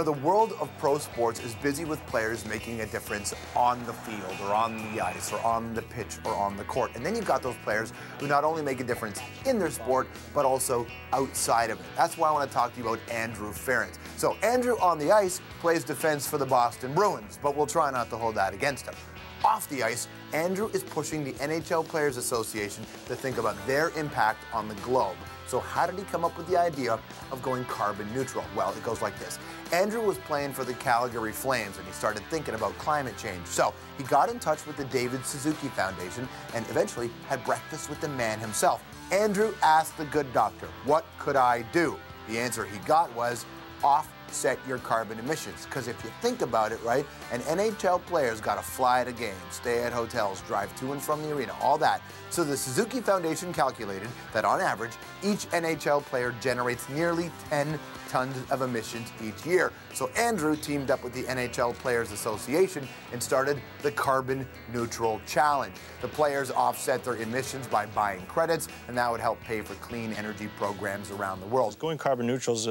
know, the world of pro sports is busy with players making a difference on the field or on the ice or on the pitch or on the court. And then you've got those players who not only make a difference in their sport, but also outside of it. That's why I want to talk to you about Andrew Ference. So Andrew on the ice plays defense for the Boston Bruins, but we'll try not to hold that against him. Off the ice, Andrew is pushing the NHL Players Association to think about their impact on the globe. So how did he come up with the idea of going carbon neutral? Well, it goes like this. Andrew was playing for the Calgary Flames and he started thinking about climate change. So he got in touch with the David Suzuki Foundation and eventually had breakfast with the man himself. Andrew asked the good doctor, what could I do? The answer he got was, offset your carbon emissions. Because if you think about it, right, an NHL player's got to fly to games, stay at hotels, drive to and from the arena, all that. So the Suzuki Foundation calculated that on average, each NHL player generates nearly 10 tons of emissions each year. So Andrew teamed up with the NHL Players Association and started the Carbon Neutral Challenge. The players offset their emissions by buying credits, and that would help pay for clean energy programs around the world. Going carbon neutral is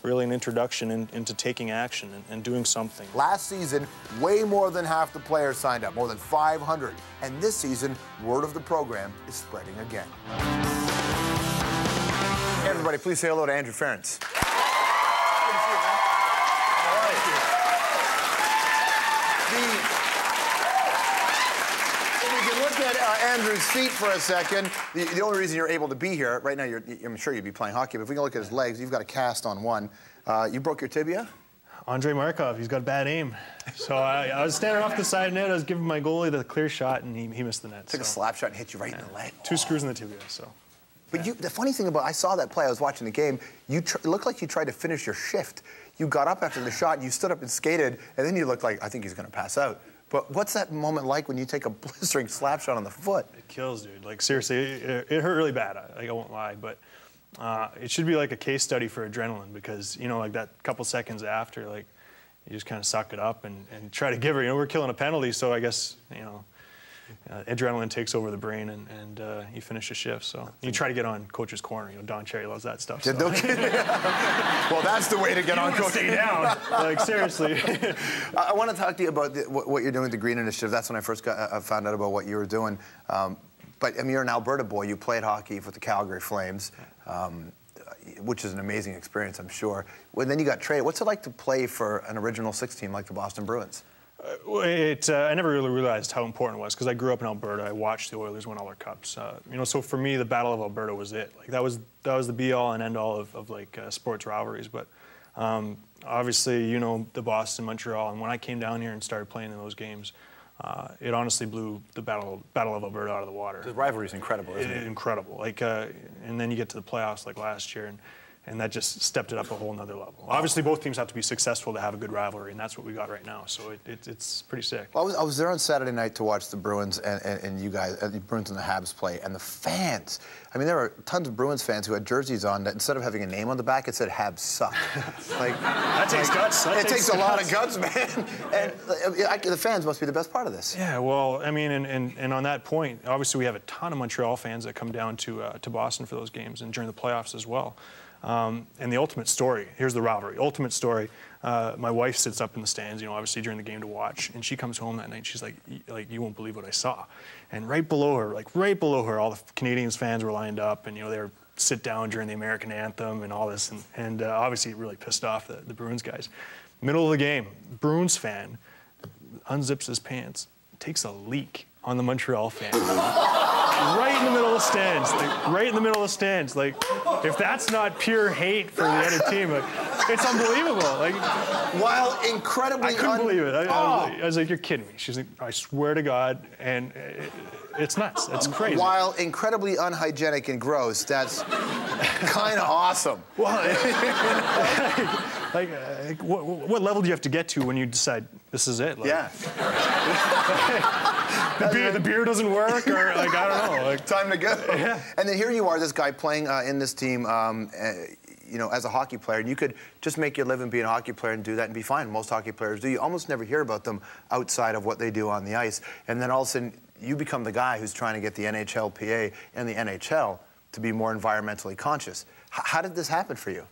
really an introduction into taking action and doing something. Last season, way more than half the players signed up, more than 500. And this season, word of the program is spreading again. Hey everybody, please say hello to Andrew Ference. Andrew's feet for a second. The only reason you're able to be here right now, I'm sure you'd be playing hockey, but if we can look at his legs, you've got a cast on one. You broke your tibia? Andrei Markov, he's got bad aim. So I was standing off the side of the net, I was giving my goalie the clear shot, and he missed the net. Took a slap shot and hit you right in the leg. 2 screws in the tibia, so. But the funny thing about, I saw that play, I was watching the game, it looked like you tried to finish your shift. You got up after the shot, and you stood up and skated, and then you looked like, I think he's going to pass out. But what's that moment like when you take a blistering slap shot on the foot? It kills, dude. Like, seriously, it hurt really bad. I won't lie. But it should be like a case study for adrenaline because, you know, like that couple seconds after, like, you just kind of suck it up and try to give her. You know, we're killing a penalty, so I guess, you know, adrenaline takes over the brain and you finish a shift. So you try to get on coach's corner. You know, Don Cherry loves that stuff. So. Well, that's the way to get on coach. Stay down. Like, seriously. I want to talk to you about what you're doing with the Green Initiative. That's when I first found out about what you were doing. But, I mean, you're an Alberta boy. You played hockey for the Calgary Flames, which is an amazing experience, I'm sure. When then you got traded, what's it like to play for an original 6 team like the Boston Bruins? I never really realized how important it was because I grew up in Alberta. I watched the Oilers win all their cups. You know, so for me, the Battle of Alberta was it. Like that was the be-all and end-all of like sports rivalries. But obviously, you know, the Boston, Montreal, and when I came down here and started playing in those games, it honestly blew the Battle of Alberta out of the water. The rivalry is incredible, isn't it? Incredible. Like, and then you get to the playoffs like last year, and that just stepped it up a whole nother level. Obviously, both teams have to be successful to have a good rivalry, and that's what we got right now. So it's pretty sick. Well, I was there on Saturday night to watch the Bruins and you guys, the Bruins and the Habs play, and the fans. I mean, there were tons of Bruins fans who had jerseys on that instead of having a name on the back, it said Habs suck. Like that takes guts. It takes a lot of guts, man. And the fans must be the best part of this. Yeah, well, I mean, and on that point, obviously we have a ton of Montreal fans that come down to Boston for those games and during the playoffs as well. And the ultimate story, here's the rivalry. Ultimate story, my wife sits up in the stands, you know, obviously during the game to watch, and she comes home that night, she's like, you won't believe what I saw. And right below her, all the Canadians fans were lined up, and, you know, they were sit down during the American anthem and all this, and obviously it really pissed off the Bruins guys. Middle of the game, Bruins fan unzips his pants, takes a leak on the Montreal fan. Right in the middle of the stands, like, right in the middle of the stands. Like, if that's not pure hate for the other team, like, it's unbelievable. Like, while incredibly, I couldn't believe it. I was like, you're kidding me. She's like, I swear to God, and it's nuts. It's crazy. While incredibly unhygienic and gross, that's kind of awesome. Well, what level do you have to get to when you decide this is it? Like, yeah. The beer doesn't work, or like I don't know. Like, time to go. Yeah. And then here you are, this guy playing in this team, you know, as a hockey player, and you could just make your living being a hockey player and do that and be fine. Most hockey players do. You almost never hear about them outside of what they do on the ice. And then all of a sudden, you become the guy who's trying to get the NHLPA and the NHL to be more environmentally conscious. How did this happen for you?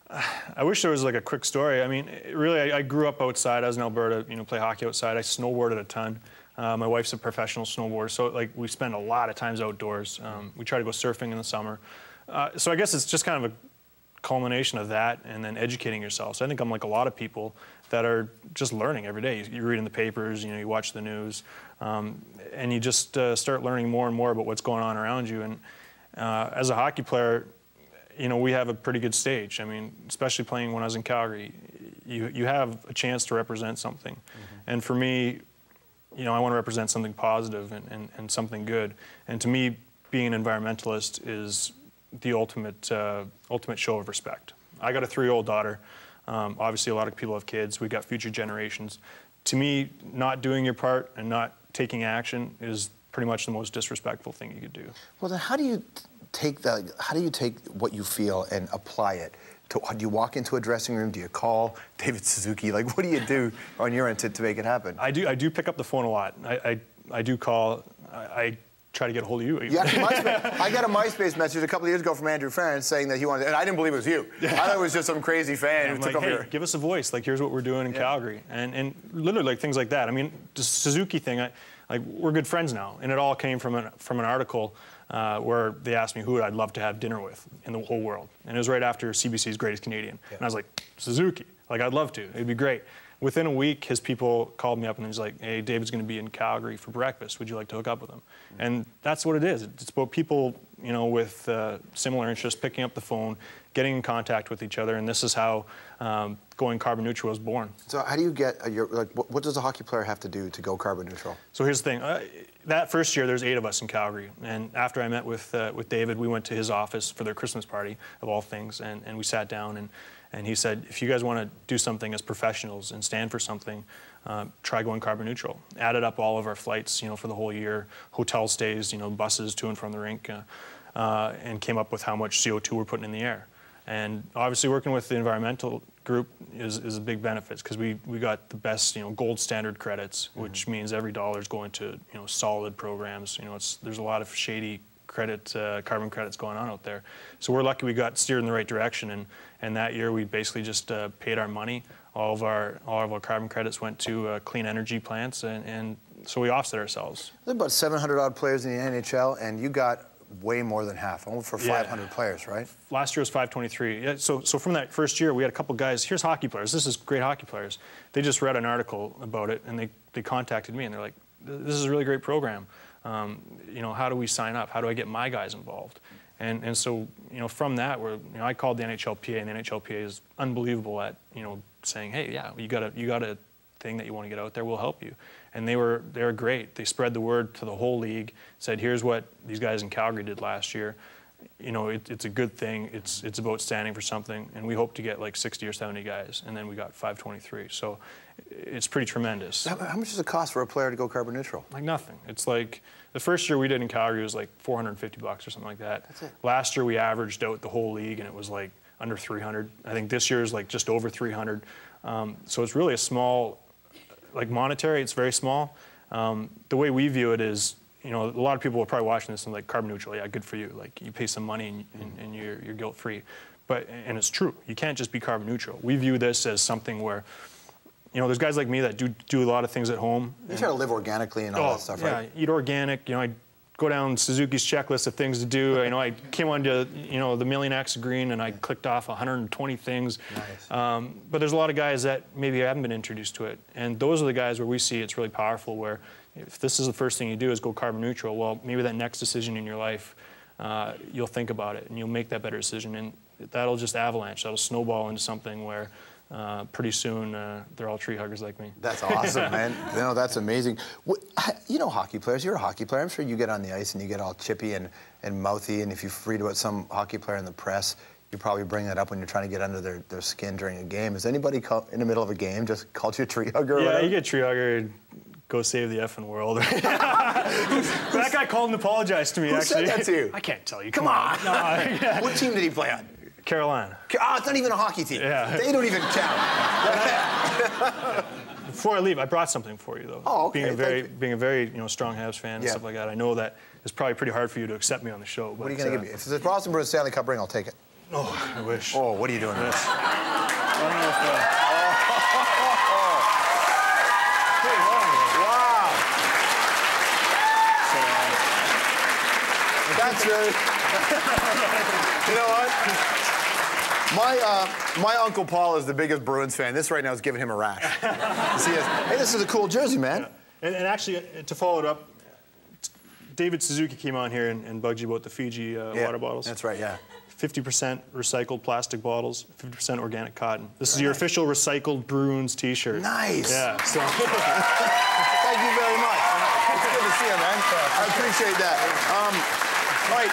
I wish there was like a quick story. I mean, really, I grew up outside. I was in Alberta, play hockey outside. I snowboarded a ton. My wife's a professional snowboarder, so like we spend a lot of times outdoors. We try to go surfing in the summer. So I guess it's just kind of a culmination of that and then educating yourself. So I think I'm like a lot of people that are just learning every day. You read in the papers, you watch the news, and you just start learning more and more about what's going on around you. And as a hockey player, we have a pretty good stage. I mean, especially playing when I was in Calgary, you have a chance to represent something. And for me, I want to represent something positive and something good. And to me, being an environmentalist is the ultimate show of respect. I got a 3-year-old daughter. Obviously, a lot of people have kids. We got future generations. To me, not doing your part and not taking action is pretty much the most disrespectful thing you could do. Well, then how do you take what you feel and apply it? Do you walk into a dressing room? Do you call David Suzuki? Like, what do you do on your end to make it happen? I do pick up the phone a lot. I do call. I try to get a hold of you. Yeah, I got a MySpace message a couple of years ago from Andrew Ference saying that he wanted, and I didn't believe it was you. I thought it was just some crazy fan who took over here. Give us a voice. Like, here's what we're doing in Calgary, and literally like things like that. I mean, the Suzuki thing. We're good friends now, and it all came from an article where they asked me who I'd love to have dinner with in the whole world, and it was right after CBC's Greatest Canadian, and I was like, Suzuki. Like, I'd love to. It'd be great. Within a week, his people called me up and he's like, hey, David's going to be in Calgary for breakfast. Would you like to hook up with him? And that's what it is. It's about people, with similar interests, picking up the phone, getting in contact with each other, and this is how going carbon neutral was born. So how do you get what does a hockey player have to do to go carbon neutral? So here's the thing. That first year, there's 8 of us in Calgary, and after I met with David, we went to his office for their Christmas party, of all things, and we sat down, and he said, if you guys want to do something as professionals and stand for something, try going carbon neutral. Added up all of our flights, for the whole year, hotel stays, buses to and from the rink, and came up with how much CO2 we're putting in the air. And obviously working with the environmental group is a big benefit because we got the best, gold standard credits, which means every dollar is going to, solid programs. There's a lot of shady carbon credits going on out there. So we're lucky we got steered in the right direction, and that year we basically just paid our money. All of our carbon credits went to clean energy plants, and so we offset ourselves. There's about 700 odd players in the NHL, and you got way more than half, almost for 500 players, right? Last year was 523. Yeah, so from that first year, we had a couple guys. Here's hockey players. This is great hockey players. They just read an article about it, and they contacted me, and they're like, "This is a really great program. How do we sign up? How do I get my guys involved?" And so from that, I called the NHLPA, and the NHLPA is unbelievable at saying, "Hey, yeah, you got a thing that you want to get out there, we'll help you." And they were great. They spread the word to the whole league, said, here's what these guys in Calgary did last year. It's a good thing. It's about standing for something, and we hope to get like 60 or 70 guys, and then we got 523. So it's pretty tremendous. How much does it cost for a player to go carbon neutral? Like nothing. It's like the first year we did in Calgary was like $450 or something like that. That's it. Last year we averaged out the whole league, and it was like under 300. I think this year is like just over 300. So it's really a small, like monetary, it's very small. The way we view it is, a lot of people are probably watching this and like, carbon neutral, yeah, good for you. Like, you pay some money and you're guilt-free. And it's true, you can't just be carbon neutral. We view this as something where, there's guys like me that do a lot of things at home. You try to live organically and all that stuff, right? Yeah, eat organic. I go down Suzuki's checklist of things to do. I came onto the Million Acts of Green, and I clicked off 120 things. Nice. But there's a lot of guys that maybe haven't been introduced to it, and those are the guys where we see it's really powerful. Where if this is the first thing you do is go carbon neutral, well, maybe that next decision in your life, you'll think about it and you'll make that better decision, and that'll just avalanche. That'll snowball into something where pretty soon they're all tree huggers like me. That's awesome, man. That's amazing. Hockey players, you're a hockey player. I'm sure you get on the ice and you get all chippy and mouthy, and if you read about some hockey player in the press, you probably bring that up when you're trying to get under their skin during a game. Has anybody in the middle of a game just called you a tree hugger? Yeah, you get tree hugger. Go save the effing world. That guy called and apologized to me, actually. Who said that to you? I can't tell you. Come on. No, what team did he play on? Carolina. Oh, it's not even a hockey team. Yeah. They don't even count. Before I leave, I brought something for you, though. Oh, okay. Being a very strong Habs fan and stuff like that, I know that it's probably pretty hard for you to accept me on the show. But, what are you going to give me? If it's a Boston Bruins Stanley Cup ring, I'll take it. Oh, I wish. Oh, what are you doing? Yes. I don't know if Wow. That's it. You know what? My Uncle Paul is the biggest Bruins fan. This right now is giving him a rash. Hey, this is a cool jersey, man. Yeah. And actually, to follow it up, David Suzuki came on here and bugged you about the Fiji water bottles. That's right, yeah. 50% recycled plastic bottles, 50% organic cotton. This is your official recycled Bruins T-shirt. Nice. Yeah. So. Thank you very much. It's good to see you, man. I appreciate that. All right,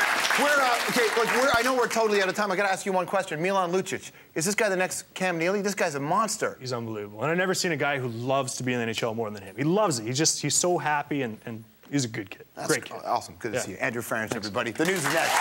I know we're totally out of time. I got to ask you one question. Milan Lucic, is this guy the next Cam Neely? This guy's a monster. He's unbelievable, and I've never seen a guy who loves to be in the NHL more than him. He loves it. He's so happy, and he's a good kid. Great kid. Awesome. Good to see you. Andrew Ference, Thanks. everybody. The news is next.